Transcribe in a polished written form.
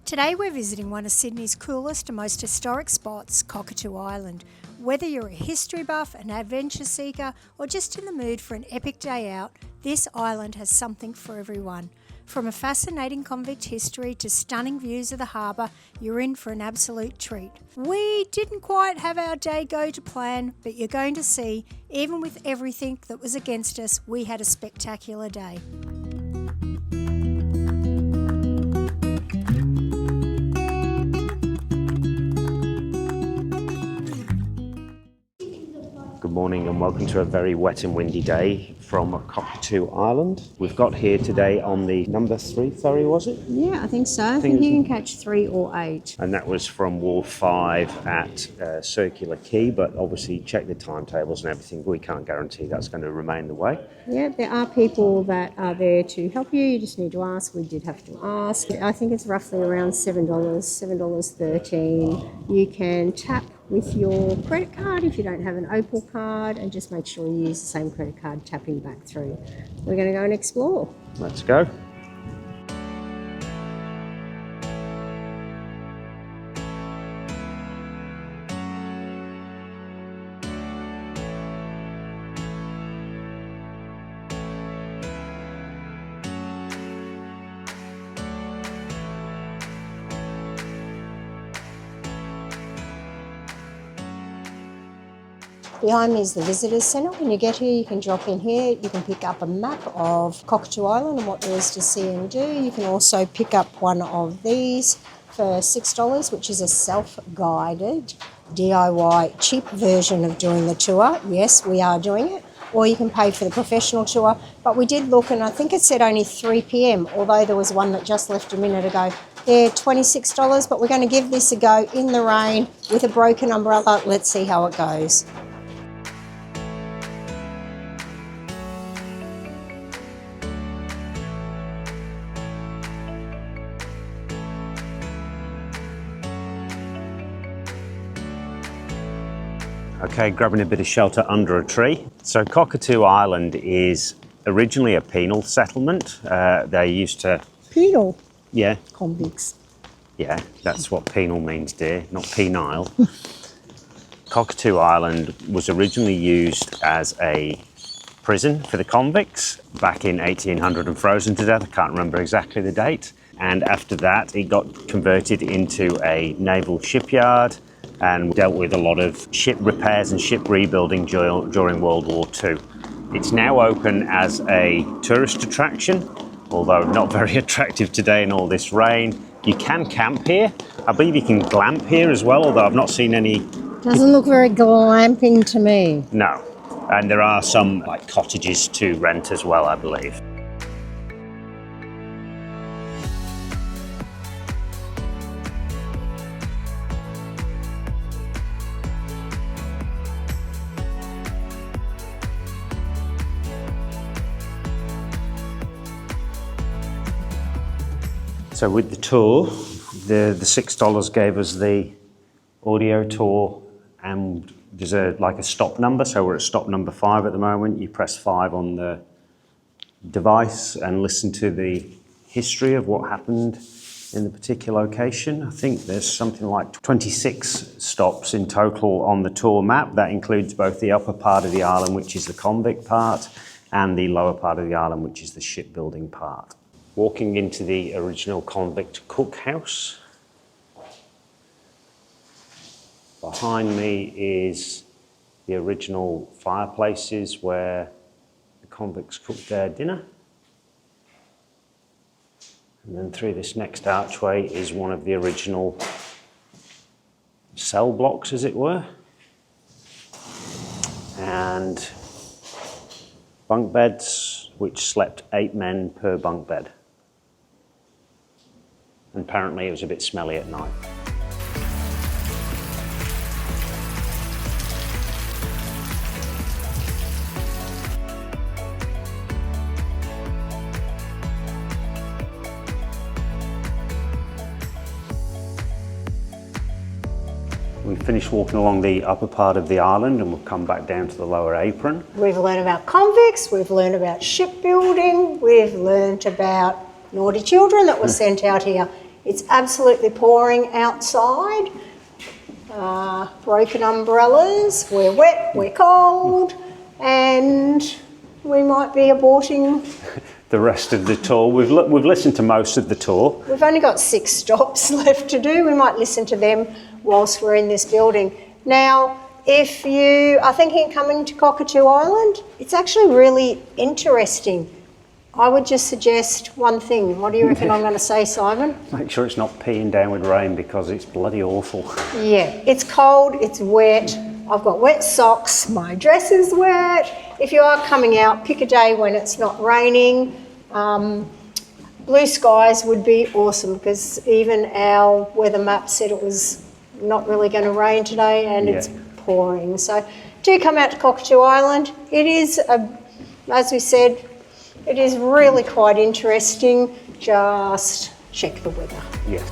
Today we're visiting one of Sydney's coolest and most historic spots, Cockatoo Island. Whether you're a history buff, an adventure seeker, or just in the mood for an epic day out, this island has something for everyone. From a fascinating convict history to stunning views of the harbour, you're in for an absolute treat. We didn't quite have our day go to plan, but you're going to see, even with everything that was against us, we had a spectacular day. Good morning and welcome to a very wet and windy day from Cockatoo Island. We've got here today on the number 3 ferry, was it? Yeah, I think so. I think you can catch 3 or 8. And that was from Wharf 5 at Circular Quay, but obviously check the timetables and everything. We can't guarantee that's going to remain the way. Yeah, there are people that are there to help you. You just need to ask. We did have to ask. I think it's roughly around $7.13. You can tap with your credit card if you don't have an Opal card, and just make sure you use the same credit card tapping back through. We're going to go and explore. Let's go. Behind me is the Visitors Centre. When you get here, you can drop in here. You can pick up a map of Cockatoo Island and what there is to see and do. You can also pick up one of these for $6, which is a self-guided DIY cheap version of doing the tour. Yes, we are doing it. Or you can pay for the professional tour. But we did look, and I think it said only 3 p.m, although there was one that just left a minute ago. They're $26, but we're going to give this a go in the rain with a broken umbrella. Let's see how it goes. Okay, grabbing a bit of shelter under a tree. So Cockatoo Island is originally a penal settlement. They used to... Penal? Yeah. Convicts. Yeah, that's what penal means, dear, not penile. Cockatoo Island was originally used as a prison for the convicts back in 1800 and frozen to death. I can't remember exactly the date. And after that, it got converted into a naval shipyard and dealt with a lot of ship repairs and ship rebuilding during World War II. It's now open as a tourist attraction, although not very attractive today in all this rain. You can camp here. I believe you can glamp here as well, although I've not seen any. Doesn't look very glamping to me. No, and there are some like cottages to rent as well, I believe. So with the tour, the $6 gave us the audio tour, and there's like a stop number. So we're at stop number 5 at the moment. You press 5 on the device and listen to the history of what happened in the particular location. I think there's something like 26 stops in total on the tour map. That includes both the upper part of the island, which is the convict part, and the lower part of the island, which is the shipbuilding part. Walking into the original convict cookhouse. Behind me is the original fireplaces where the convicts cooked their dinner. And then through this next archway is one of the original cell blocks, as it were. And bunk beds, which slept 8 men per bunk bed. And apparently it was a bit smelly at night. We finished walking along the upper part of the island and we'll come back down to the lower apron. We've learned about convicts, we've learned about shipbuilding, we've learned about naughty children that were sent out here It's absolutely pouring outside. Broken umbrellas, we're wet, we're cold, and we might be aborting the rest of the tour. We've listened to most of the tour. We've only got 6 stops left to do. We might listen to them whilst we're in this building. Now, if you are thinking of coming to Cockatoo Island, it's actually really interesting. I would just suggest one thing. What do you reckon I'm going to say, Simon? Make sure it's not peeing down with rain because it's bloody awful. Yeah, it's cold, it's wet. I've got wet socks, my dress is wet. If you are coming out, pick a day when it's not raining. Blue skies would be awesome because even our weather map said it was not really going to rain today, and it's pouring. So do come out to Cockatoo Island. It is, as we said, it is really quite interesting. Just check the weather. Yes.